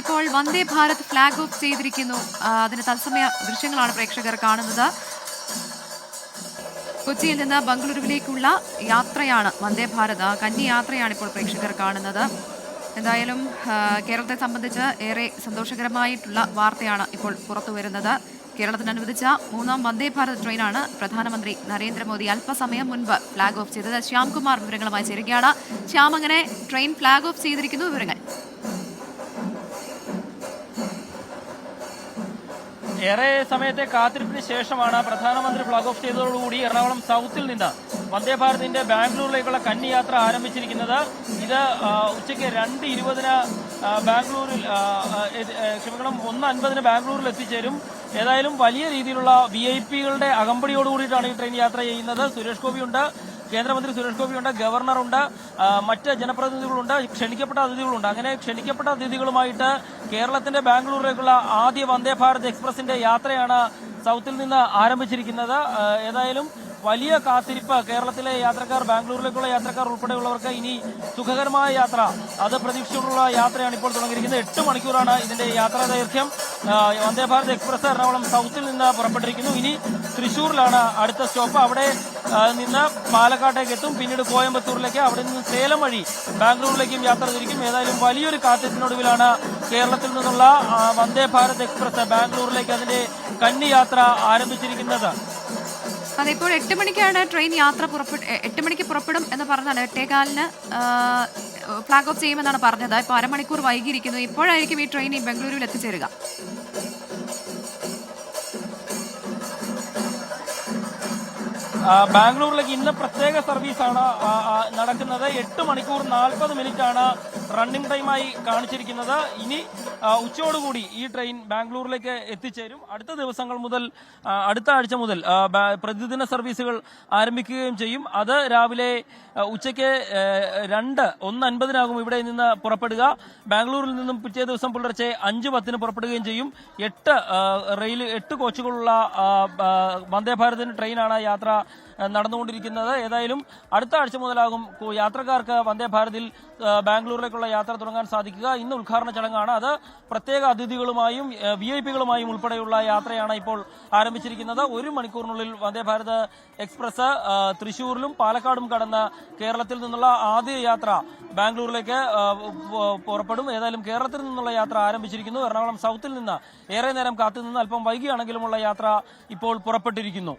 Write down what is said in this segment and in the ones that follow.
ഇപ്പോൾ Vande Bharat flag off ചെയ്തിരിക്കുന്നു. അതിന്റെ തത്സമയ ദൃശ്യങ്ങളാണ് പ്രേക്ഷകർ കാണുന്നത്. കൊച്ചിയിൽ നിന്ന് ബംഗളൂരുവിലേക്കുള്ള യാത്രയാണ് വന്ദേ ഭാരത്. കന്നി യാത്രയാണ് ഇപ്പോൾ പ്രേക്ഷകർ കാണുന്നത്. എന്തായാലും കേരളത്തെ സംബന്ധിച്ച് ഏറെ സന്തോഷകരമായിട്ടുള്ള വാർത്തയാണ് ഇപ്പോൾ പുറത്തു വരുന്നത്. കേരളത്തിന് അനുവദിച്ച 3ാം വന്ദേ ഭാരത് ട്രെയിനാണ് പ്രധാനമന്ത്രി നരേന്ദ്രമോദി അല്പസമയം മുൻപ് ഫ്ലാഗ് ഓഫ് ചെയ്തത്. ശ്യാംകുമാർ വിവരങ്ങളുമായി ചേരുകയാണ്. ശ്യാം, അങ്ങനെ ട്രെയിൻ ഫ്ലാഗ് ഓഫ് ചെയ്തിരിക്കുന്നു, വിവരങ്ങൾ. ഏറെ സമയത്തെ കാത്തിരിപ്പിന് ശേഷമാണ് പ്രധാനമന്ത്രി ഫ്ലാഗ് ഓഫ് ചെയ്തതോടുകൂടി എറണാകുളം സൗത്തിൽ നിന്ന് വന്ദേ ഭാരതിന്റെ ബാംഗ്ലൂരിലേക്കുള്ള കന്നി യാത്ര ആരംഭിച്ചിരിക്കുന്നത്. ഇത് ഉച്ചയ്ക്ക് 2:20 ബാംഗ്ലൂരിൽ 1:50 ബാംഗ്ലൂരിൽ എത്തിച്ചേരും. ഏതായാലും വലിയ രീതിയിലുള്ള VIP-കളുടെ അകമ്പടിയോടുകൂടിയിട്ടാണ് ഈ ട്രെയിൻ യാത്ര ചെയ്യുന്നത്. സുരേഷ് ഗോപിയുണ്ട്, കേന്ദ്രമന്ത്രി സുരേഷ് ഗോപിയുണ്ട്, ഗവർണറുണ്ട്, മറ്റ് ജനപ്രതിനിധികളുണ്ട്, ക്ഷണിക്കപ്പെട്ട അതിഥികളുണ്ട്. അങ്ങനെ ക്ഷണിക്കപ്പെട്ട അതിഥികളുമായിട്ട് കേരളത്തിന്റെ ബാംഗ്ലൂരിലേക്കുള്ള ആദ്യ വന്ദേ ഭാരത് എക്സ്പ്രസിന്റെ യാത്രയാണ് സൗത്തിൽ നിന്ന് ആരംഭിച്ചിരിക്കുന്നത്. ഏതായാലും വലിയ കാത്തിരിപ്പ് കേരളത്തിലെ യാത്രക്കാർ, ബാംഗ്ലൂരിലേക്കുള്ള യാത്രക്കാർ ഉൾപ്പെടെയുള്ളവർക്ക് ഇനി സുഖകരമായ യാത്ര, അത് പ്രതീക്ഷിച്ചുള്ള യാത്രയാണ് ഇപ്പോൾ തുടങ്ങിയിരിക്കുന്നത്. 8 മണിക്കൂറാണ് ഇതിന്റെ യാത്രാ ദൈർഘ്യം. വന്ദേ ഭാരത് എക്സ്പ്രസ് എറണാകുളം സൗത്തിൽ നിന്ന് പുറപ്പെട്ടിരിക്കുന്നു. ഇനി തൃശ്ശൂരിലാണ് അടുത്ത സ്റ്റോപ്പ്. അവിടെ നിന്ന് പാലക്കാട്ടേക്ക് എത്തും, പിന്നീട് കോയമ്പത്തൂരിലേക്ക്, അവിടെ നിന്ന് സേലം വഴി ബാംഗ്ലൂരിലേക്കും യാത്ര തിരിക്കും. ഏതായാലും വലിയൊരു കാത്തിരിപ്പിനൊടുവിലാണ് കേരളത്തിൽ നിന്നുള്ള വന്ദേ ഭാരത് എക്സ്പ്രസ് ബാംഗ്ലൂരിലേക്ക് അതിന്റെ കന്നി യാത്ര ആരംഭിച്ചിരിക്കുന്നത്. അതിപ്പോൾ 8 മണിക്കാണ് ട്രെയിൻ യാത്ര 8 മണിക്ക് പുറപ്പെടും എന്ന് പറഞ്ഞാണ്. 8:15 ഫ്ലാഗ് ഓഫ് ചെയ്യുമെന്നാണ് പറഞ്ഞത്. ഇപ്പോൾ അരമണിക്കൂർ വൈകിയിരിക്കുന്നു. ഇപ്പോഴായിരിക്കും ഈ ട്രെയിൻ ബംഗളൂരുവിൽ എത്തിച്ചേരുക. ബാംഗ്ലൂരിലേക്ക് ഇന്ന് പ്രത്യേക സർവീസാണ് നടക്കുന്നത്. 8 മണിക്കൂർ 40 മിനിറ്റാണ് റണ്ണിംഗ് ടൈമായി കാണിച്ചിരിക്കുന്നത്. ഇനി ഉച്ചയോടുകൂടി ഈ ട്രെയിൻ ബാംഗ്ലൂരിലേക്ക് എത്തിച്ചേരും. അടുത്ത ദിവസങ്ങൾ മുതൽ, അടുത്ത ആഴ്ച മുതൽ പ്രതിദിന സർവീസുകൾ ആരംഭിക്കുകയും ചെയ്യും. അത് രാവിലെ ഉച്ചയ്ക്ക് 1:50 ഇവിടെ നിന്ന് പുറപ്പെടുക. ബാംഗ്ലൂരിൽ നിന്നും പിറ്റേ ദിവസം പുലർച്ചെ 5:10 പുറപ്പെടുകയും ചെയ്യും. 8 കോച്ചുകളുള്ള വന്ദേ ഭാരതിന്റെ ട്രെയിനാണ് യാത്ര നടന്നുകൊണ്ടിരിക്കുന്നത്. ഏതായാലും അടുത്ത ആഴ്ച മുതലാകും യാത്രക്കാർക്ക് വന്ദേ ഭാരതിൽ ബാംഗ്ലൂരിലേക്കുള്ള യാത്ര തുടങ്ങാൻ സാധിക്കുക. ഇന്ന് ഉദ്ഘാടന ചടങ്ങാണ്. അത് പ്രത്യേക അതിഥികളുമായും VIP-കളുമായും ഉൾപ്പെടെയുള്ള യാത്രയാണ് ഇപ്പോൾ ആരംഭിച്ചിരിക്കുന്നത്. 1 മണിക്കൂറിനുള്ളിൽ വന്ദേ ഭാരത് എക്സ്പ്രസ് തൃശ്ശൂരിലും പാലക്കാടും കടന്ന് കേരളത്തിൽ നിന്നുള്ള ആദ്യ യാത്ര ബാംഗ്ലൂരിലേക്ക് പുറപ്പെടും. ഏതായാലും കേരളത്തിൽ നിന്നുള്ള യാത്ര ആരംഭിച്ചിരിക്കുന്നു. എറണാകുളം സൗത്തിൽ നിന്ന് ഏറെ നേരം കാത്തുനിന്ന് അല്പം വൈകിയാണെങ്കിലുമുള്ള യാത്ര ഇപ്പോൾ പുറപ്പെട്ടിരിക്കുന്നു.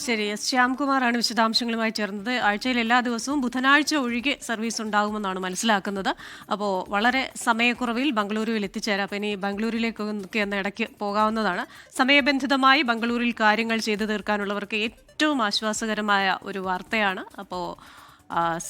ശരി, ശ്യാംകുമാറാണ് വിശദാംശങ്ങളുമായി ചേർന്നത്. ആഴ്ചയിൽ എല്ലാ ദിവസവും ബുധനാഴ്ച ഒഴികെ സർവീസ് ഉണ്ടാകുമെന്നാണ് മനസ്സിലാക്കുന്നത്. അപ്പോൾ വളരെ സമയക്കുറവിൽ ബംഗളൂരുവിൽ എത്തിച്ചേരാം. അപ്പോൾ ഇനി ബംഗളൂരുവിലേക്ക് എന്ന ഇടയ്ക്ക് പോകാവുന്നതാണ്. സമയബന്ധിതമായി ബംഗളൂരിൽ കാര്യങ്ങൾ ചെയ്തു തീർക്കാനുള്ളവർക്ക് ഏറ്റവും ആശ്വാസകരമായ ഒരു വാർത്തയാണ്. അപ്പോൾ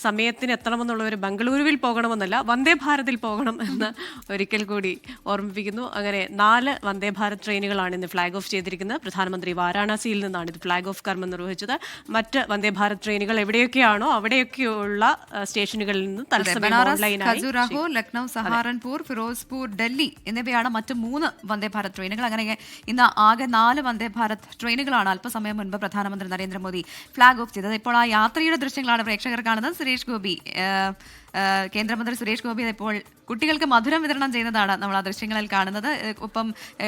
സമയത്തിന് എത്തണമെന്നുള്ളവർ ബംഗളൂരുവിൽ പോകണമെന്നല്ല, വന്ദേ ഭാരതിൽ പോകണം എന്ന് ഒരിക്കൽ കൂടി ഓർമ്മിപ്പിക്കുന്നു. അങ്ങനെ 4 വന്ദേ ഭാരത് ട്രെയിനുകളാണ് ഇന്ന് ഫ്ലാഗ് ഓഫ് ചെയ്തിരിക്കുന്നത്. പ്രധാനമന്ത്രി വാരാണസിയിൽ നിന്നാണ് ഇത് ഫ്ലാഗ് ഓഫ് കർമ്മം നിർവഹിച്ചത്. മറ്റ് വന്ദേ ഭാരത് ട്രെയിനുകൾ എവിടെയൊക്കെയാണോ അവിടെയൊക്കെയുള്ള സ്റ്റേഷനുകളിൽ നിന്ന് തത്സമയം ഓൺലൈനായി ഖജുരാഹോ, ലക്നൗ, സഹാറൻപൂർ, ഫിറോസ്പൂർ, ഡൽഹി എന്നിവയാണ് മറ്റ് 3 വന്ദേ ഭാരത് ട്രെയിനുകൾ. അങ്ങനെ ഇന്ന് ആകെ 4 വന്ദേ ഭാരത് ട്രെയിനുകളാണ് അല്പസമയം മുൻപ് പ്രധാനമന്ത്രി നരേന്ദ്രമോദി ഫ്ലാഗ് ഓഫ് ചെയ്തത്. ഇപ്പോൾ ആ യാത്രയുടെ ദൃശ്യങ്ങളാണ് പ്രേക്ഷകർ കാണുന്നത്. സുരേഷ് ഗോപി, കേന്ദ്രമന്ത്രി സുരേഷ് ഗോപി ഇപ്പോൾ കുട്ടികൾക്ക് മധുരം വിതരണം ചെയ്യുന്നതാണ് നമ്മൾ ആ ദൃശ്യങ്ങളിൽ കാണുന്നത്. ഒപ്പം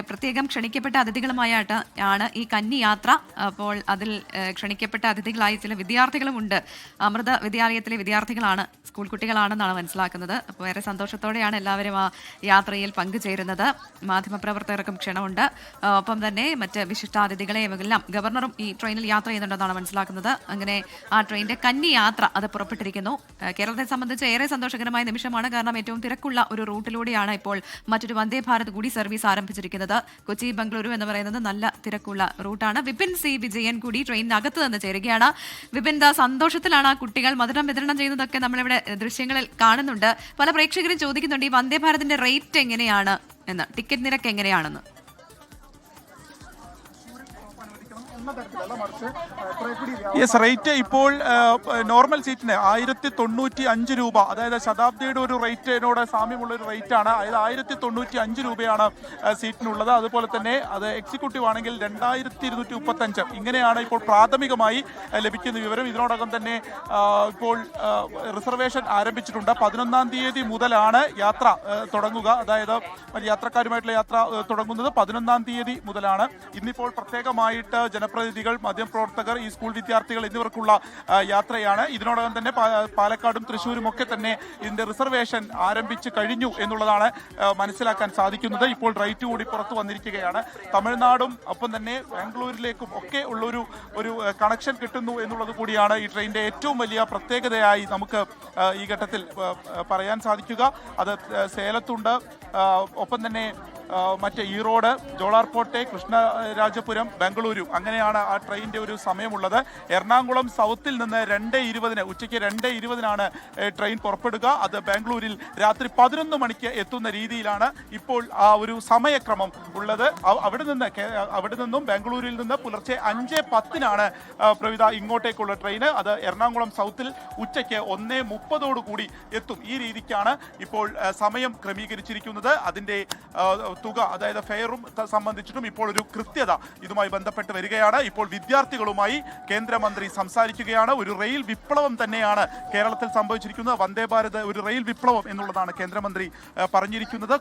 പ്രത്യേകം ക്ഷണിക്കപ്പെട്ട അതിഥികളുമായിട്ടാണ് ഈ കന്നി യാത്ര. അപ്പോൾ അതിൽ ക്ഷണിക്കപ്പെട്ട അതിഥികളായി ചില വിദ്യാർത്ഥികളും ഉണ്ട്. അമൃത വിദ്യാലയത്തിലെ വിദ്യാർത്ഥികളാണ്, സ്കൂൾ കുട്ടികളാണെന്നാണ് മനസ്സിലാക്കുന്നത്. അപ്പോൾ ഏറെ സന്തോഷത്തോടെയാണ് എല്ലാവരും ആ യാത്രയിൽ പങ്കുചേരുന്നത്. മാധ്യമപ്രവർത്തകർക്കും ക്ഷണമുണ്ട്. ഒപ്പം തന്നെ മറ്റ് വിശിഷ്ടാതിഥികളെയും എല്ലാം ഗവർണറും ഈ ട്രെയിനിൽ യാത്ര ചെയ്യുന്നുണ്ടെന്നാണ് മനസ്സിലാക്കുന്നത്. അങ്ങനെ ആ ട്രെയിനിന്റെ കന്നി യാത്ര അത് പുറപ്പെട്ടിരിക്കുന്നു. കേരളത്തെ സംബന്ധിച്ച് ഏറെ സന്തോഷകരമായ നിമിഷമാണ്. കാരണം ഏറ്റവും തിരക്കുള്ള ഒരു റൂട്ടിലൂടെയാണ് ഇപ്പോൾ മറ്റൊരു വന്ദേ ഭാരത് കൂടി സർവീസ് ആരംഭിച്ചിരിക്കുന്നത്. കൊച്ചി ബംഗളൂരു എന്ന് പറയുന്നത് നല്ല തിരക്കുള്ള റൂട്ടാണ്. വിപിൻ സി വിജയൻ കൂടി ട്രെയിനിനകത്ത് നിന്ന് ചേരുകയാണ്. വിപിൻ, സന്തോഷത്തിലാണ് ആ കുട്ടികൾ മധുരം വിതരണം ചെയ്യുന്നതൊക്കെ നമ്മളിവിടെ ദൃശ്യങ്ങളിൽ കാണുന്നുണ്ട്. പല പ്രേക്ഷകരും ചോദിക്കുന്നുണ്ട് ഈ വന്ദേ ഭാരതിന്റെ റേറ്റ് എങ്ങനെയാണ് എന്ന്, ടിക്കറ്റ് നിരക്ക് എങ്ങനെയാണെന്ന്. യെസ്, റേറ്റ് ഇപ്പോൾ നോർമൽ സീറ്റിന് 1095 രൂപ, അതായത് ശതാബ്ദിയുടെ ഒരു റേറ്റിനോട് സാമ്യമുള്ള ഒരു റേറ്റ് ആണ്. അതായത് 1095 രൂപയാണ് സീറ്റിനുള്ളത്. അതുപോലെ തന്നെ അത് എക്സിക്യൂട്ടീവ് ആണെങ്കിൽ 2235. ഇങ്ങനെയാണ് ഇപ്പോൾ പ്രാഥമികമായി ലഭിക്കുന്ന വിവരം. ഇതിനോടകം തന്നെ ഇപ്പോൾ റിസർവേഷൻ ആരംഭിച്ചിട്ടുണ്ട്. 11-ാം തീയതി മുതലാണ് യാത്ര തുടങ്ങുക. അതായത് യാത്രക്കാരുമായിട്ടുള്ള യാത്ര തുടങ്ങുന്നത് 11-ാം തീയതി മുതലാണ്. ഇന്നിപ്പോൾ പ്രത്യേകമായിട്ട് ജനപ്രതിനിധികൾ, മാധ്യമപ്രവർത്തകർ, ഈ സ്കൂൾ വിദ്യാർത്ഥികൾ എന്നിവർക്കുള്ള യാത്രയാണ്. ഇതിനോടകം തന്നെ പാലക്കാടും തൃശ്ശൂരും ഒക്കെ തന്നെ ഇതിന്റെ റിസർവേഷൻ ആരംഭിച്ചു കഴിഞ്ഞു എന്നുള്ളതാണ് മനസ്സിലാക്കാൻ സാധിക്കുന്നത്. ഇപ്പോൾ റേറ്റ് കൂടി പുറത്തു വന്നിരിക്കുകയാണ്. തമിഴ്നാടും ഒപ്പം തന്നെ ബാംഗ്ലൂരിലേക്കും ഒക്കെ ഉള്ളൊരു കണക്ഷൻ കിട്ടുന്നു എന്നുള്ളത് കൂടിയാണ് ഈ ട്രെയിനിന്റെ ഏറ്റവും വലിയ പ്രത്യേകതയായി നമുക്ക് ഈ ഘട്ടത്തിൽ പറയാൻ സാധിക്കുക. അത് സേലത്തുണ്ട്, ഒപ്പം തന്നെ മറ്റ് ഈറോഡ്, ജോളാർപോട്ടെ, കൃഷ്ണരാജപുരം, ബംഗളൂരു, അങ്ങനെയാണ് ആ ട്രെയിനിന്റെ ഒരു സമയമുള്ളത്. എറണാകുളം സൗത്തിൽ നിന്ന് 2:20 ഉച്ചയ്ക്ക് 2:20 ട്രെയിൻ പുറപ്പെടുക. അത് ബാംഗ്ലൂരിൽ രാത്രി 11 മണിക്ക് എത്തുന്ന രീതിയിലാണ് ഇപ്പോൾ ആ ഒരു സമയക്രമം ഉള്ളത്. അവിടെ നിന്നും ബാംഗ്ലൂരിൽ നിന്ന് പുലർച്ചെ 5:10 പ്രവിധ ഇങ്ങോട്ടേക്കുള്ള ട്രെയിന്. അത് എറണാകുളം സൗത്തിൽ ഉച്ചയ്ക്ക് 1:30 കൂടി എത്തും. ഈ രീതിക്കാണ് ഇപ്പോൾ സമയം ക്രമീകരിച്ചിരിക്കുന്നത്. അതിന്റെ തുക, അതായത് ഫെയറും സംബന്ധിച്ചിട്ടും ഇപ്പോൾ ഒരു കൃത്യത ഇതുമായി ബന്ധപ്പെട്ട് വരികയാണ്. ഇപ്പോൾ വിദ്യാർത്ഥികളുമായി കേന്ദ്രമന്ത്രി സംസാരിക്കുകയാണ്. ഒരു റെയിൽ വിപ്ലവം തന്നെയാണ് കേരളത്തിൽ സംഭവിച്ചിരിക്കുന്നത്. വന്ദേ ഭാരത് ഒരു റെയിൽ വിപ്ലവം എന്നുള്ളതാണ് കേന്ദ്രമന്ത്രി പറഞ്ഞിരിക്കുന്നത്.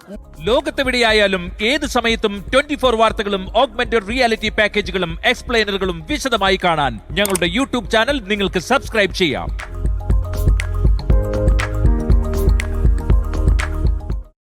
ലോകത്തെവിടെയായാലും ഏത് സമയത്തും 24 വാർത്തകളും ഓഗ്മെന്റഡ് റിയാലിറ്റി പാക്കേജുകളും എക്സ്പ്ലെയിനറുകളും വിശദമായി കാണാൻ ഞങ്ങളുടെ യൂട്യൂബ് ചാനൽ നിങ്ങൾക്ക് സബ്സ്ക്രൈബ് ചെയ്യാം.